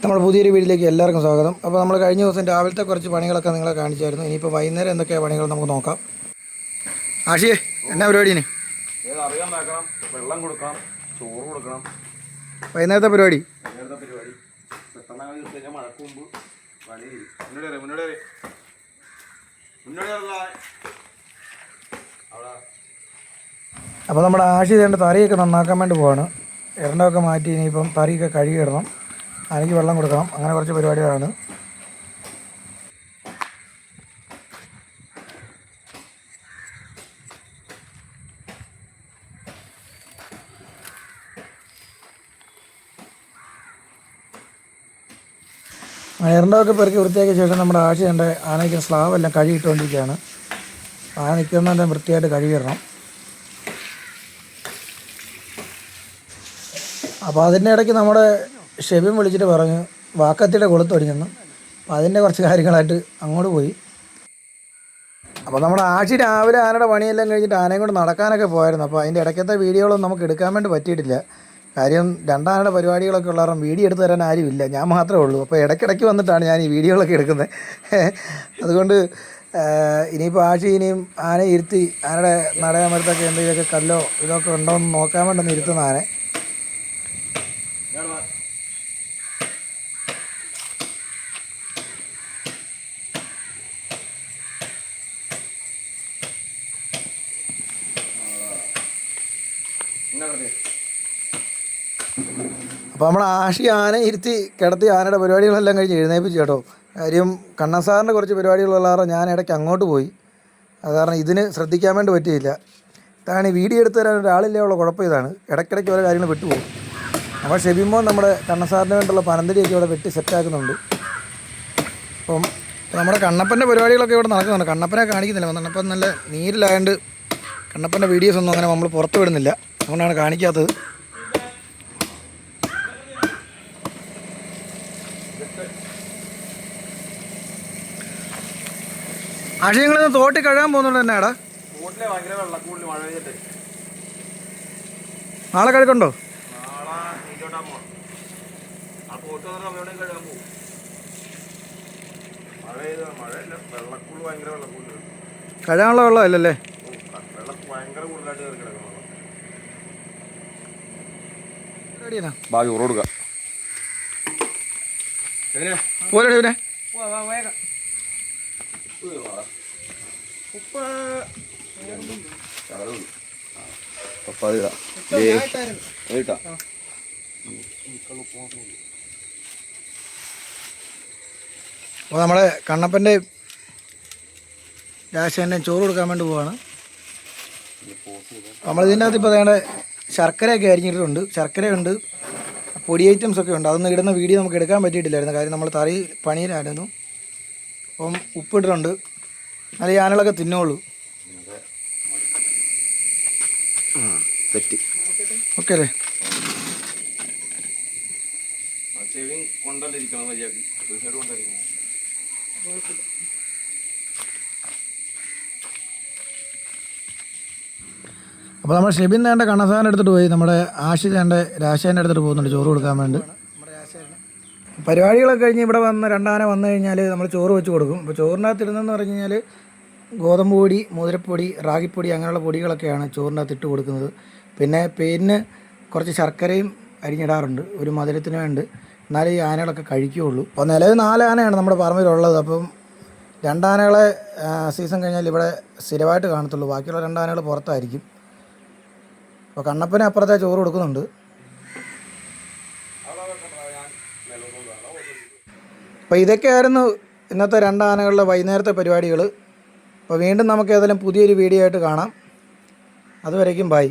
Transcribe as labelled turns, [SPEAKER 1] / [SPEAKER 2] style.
[SPEAKER 1] നമ്മുടെ പുതിയൊരു വീട്ടിലേക്ക് എല്ലാവർക്കും സ്വാഗതം. അപ്പോൾ നമ്മൾ കഴിഞ്ഞ ദിവസം രാവിലത്തെ കുറച്ച് പണികളൊക്കെ നിങ്ങളെ കാണിച്ചായിരുന്നു. ഇനിയിപ്പോൾ വൈകുന്നേരം എന്തൊക്കെയാണ് പണികൾ നമുക്ക് നോക്കാം. ആഷിയേ, എന്നാ പരിപാടിന്?
[SPEAKER 2] വെള്ളം കൊടുക്കണം, ചോറ് കൊടുക്കണം.
[SPEAKER 1] വൈകുന്നേരത്തെ പരിപാടി
[SPEAKER 2] പെട്ടെന്ന് മഴക്ക് മുമ്പ്
[SPEAKER 1] അപ്പോൾ നമ്മുടെ ആഷി ചെയ്യേണ്ട തറിയൊക്കെ നന്നാക്കാൻ വേണ്ടി പോവാണ്. എണ്ണയൊക്കെ മാറ്റി ഇനിയിപ്പം തറിയൊക്കെ കഴുകിയിടണം, അനക്ക് വെള്ളം കൊടുക്കണം, അങ്ങനെ കുറച്ച് പരിപാടികളാണ്. എണ്ണയൊക്കെ പെറുക്കി വൃത്തിയാക്കിയ ശേഷം നമ്മുടെ ആഷി എൻ്റെ ആനയ്ക്ക് സ്ലാവെല്ലാം കഴുകിയിട്ടുകൊണ്ടിരിക്കുകയാണ്. ആന നിൽക്കുന്നതെല്ലാം വൃത്തിയായിട്ട് കഴുകിയിടണം. അപ്പോൾ അതിൻ്റെ ഇടയ്ക്ക് നമ്മുടെ ഷെബിൻ വിളിച്ചിട്ട് പറഞ്ഞു വാക്കത്തിയുടെ കൊളുത്തൊടിഞ്ഞെന്ന്. അപ്പോൾ അതിൻ്റെ കുറച്ച് കാര്യങ്ങളായിട്ട് അങ്ങോട്ട് പോയി. അപ്പോൾ നമ്മുടെ ആഷി രാവിലെ ആനയുടെ പണിയെല്ലാം കഴിഞ്ഞിട്ട് ആനയും കൊണ്ട് നടക്കാനൊക്കെ പോയായിരുന്നു. അപ്പോൾ അതിൻ്റെ ഇടയ്ക്കത്തെ വീഡിയോകളൊന്നും നമുക്ക് എടുക്കാൻ വേണ്ടി പറ്റിയിട്ടില്ല. കാര്യം രണ്ടാനയുടെ പരിപാടികളൊക്കെ ഉള്ള കാരണം വീഡിയോ എടുത്ത് തരാൻ ആരുമില്ല, ഞാൻ മാത്രമേ ഉള്ളൂ. അപ്പോൾ ഇടയ്ക്കിടയ്ക്ക് വന്നിട്ടാണ് ഞാൻ ഈ വീഡിയോകളൊക്കെ എടുക്കുന്നത്. അതുകൊണ്ട് ഇനിയിപ്പോൾ ആഷി ഇനിയും ആനയെ ഇരുത്തി ആനയുടെ നടയാമരത്തൊക്കെ എന്തെങ്കിലുമൊക്കെ കല്ലോ ഇതൊക്കെ ഉണ്ടോ എന്ന് നോക്കാൻ വേണ്ടി ഒന്ന് ഇരുത്തുന്ന ആനെ. അപ്പോൾ നമ്മൾ ആഷി ആന ഇരുത്തി കിടത്തി ആനയുടെ പരിപാടികളെല്ലാം കഴിഞ്ഞ് എഴുന്നേൽപ്പിച്ചു കേട്ടോ. കാര്യം കണ്ണസാറിൻ്റെ കുറച്ച് പരിപാടികളുള്ള കാരണം ഞാൻ ഇടയ്ക്ക് അങ്ങോട്ട് പോയി. അത് കാരണം ഇതിന് ശ്രദ്ധിക്കാൻ വേണ്ടി പറ്റിയില്ല. ഇതാണ് വീഡിയോ എടുത്ത് തരാൻ ഒരാളില്ലേ ഉള്ള കുഴപ്പം. ഇതാണ് ഇടയ്ക്കിടയ്ക്ക് ഓരോ കാര്യങ്ങൾ വിട്ടുപോകും. നമ്മൾ ഷെബിമോൻ നമ്മുടെ കണ്ണസാറിന് വേണ്ടിയുള്ള പനന്തടിയൊക്കെ ഇവിടെ വെട്ടി സെറ്റാക്കുന്നുണ്ട്. അപ്പം നമ്മുടെ കണ്ണപ്പൻ്റെ പരിപാടികളൊക്കെ ഇവിടെ നടക്കുന്നുണ്ട്. കണ്ണപ്പനെ കാണിക്കുന്നില്ല, കണ്ണപ്പൻ നല്ല നീരിലായതുകൊണ്ട് കണ്ണപ്പൻ്റെ വീഡിയോസ് ഒന്നും അങ്ങനെ നമ്മൾ പുറത്ത് വിടുന്നില്ല, അതുകൊണ്ടാണ് കാണിക്കാത്തത്. ആഷി നിങ്ങളിന്ന് തോട്ടി കഴുകാൻ പോകുന്നുണ്ട് തന്നെ എടാ? നാളെ കഴുകണ്ടോ? കഴുകാനുള്ള വെള്ളം അല്ലല്ലേ? പോരടി പിന്നെ അപ്പോൾ നമ്മുടെ കണ്ണപ്പൻ്റെ രാശേൻ്റെ ചോറ് കൊടുക്കാൻ വേണ്ടി പോവാണ്. നമ്മളിതിൻ്റെ അകത്ത് ഇപ്പോൾ അതേണ്ട ശർക്കരയൊക്കെ അരിഞ്ഞിട്ടുണ്ട്, ശർക്കരയുണ്ട്, പൊടി ഐറ്റംസ് ഒക്കെ ഉണ്ട്. അതൊന്നും ഇടുന്ന വീഡിയോ നമുക്ക് എടുക്കാൻ പറ്റിയിട്ടില്ലായിരുന്നു, കാര്യം നമ്മൾ തറി പണിയിലായിരുന്നു. അപ്പം ഉപ്പിട്ടിട്ടുണ്ട്, നല്ല ഞാനുകളൊക്കെ തിന്നോളൂ. ഓക്കെ അല്ലേ? അപ്പോൾ നമ്മൾ ഷെബിൻ തേണ്ട കണ്ണസാറിൻ്റെ എടുത്തിട്ട് പോയി നമ്മുടെ ആഷി തേണ്ട രാശേൻ്റെ അടുത്തിട്ട് പോകുന്നുണ്ട് ചോറ് കൊടുക്കാൻ വേണ്ടി. പരിപാടികളൊക്കെ കഴിഞ്ഞ് ഇവിടെ വന്ന് രണ്ടാന വന്നു കഴിഞ്ഞാൽ നമ്മൾ ചോറ് വെച്ച് കൊടുക്കും. അപ്പോൾ ചോറിനകത്ത് ഇടുന്നതെന്ന് പറഞ്ഞു കഴിഞ്ഞാൽ ഗോതമ്പ് പൊടി, മുതിരപ്പൊടി, റാഗിപ്പൊടി അങ്ങനെയുള്ള പൊടികളൊക്കെയാണ് ചോറിനകത്ത് ഇട്ട് കൊടുക്കുന്നത്. പിന്നെ പേരിന് കുറച്ച് ശർക്കരയും അരിഞ്ഞിടാറുണ്ട്, ഒരു മധുരത്തിന് വേണ്ടി, എന്നാലേ ഈ ആനകളൊക്കെ കഴിക്കുകയുള്ളൂ. അപ്പോൾ നിലവിൽ 4 ആനയാണ് നമ്മുടെ പറമ്പിലുള്ളത്. അപ്പം 2 ആനകളെ സീസൺ കഴിഞ്ഞാൽ ഇവിടെ സ്ഥിരമായിട്ട് കാണത്തുള്ളൂ, ബാക്കിയുള്ള 2 ആനകൾ പുറത്തായിരിക്കും. അപ്പോൾ കണ്ണപ്പന് അപ്പുറത്തെ ചോറ് കൊടുക്കുന്നുണ്ട്. അപ്പോൾ ഇതൊക്കെയായിരുന്നു ഇന്നത്തെ 2 ആനകളുടെ വൈകുന്നേരത്തെ പരിപാടികൾ. അപ്പോൾ വീണ്ടും നമുക്ക് ഏതെങ്കിലും പുതിയൊരു വീഡിയോ ആയിട്ട് കാണാം. അതുവരേക്കും ബൈ.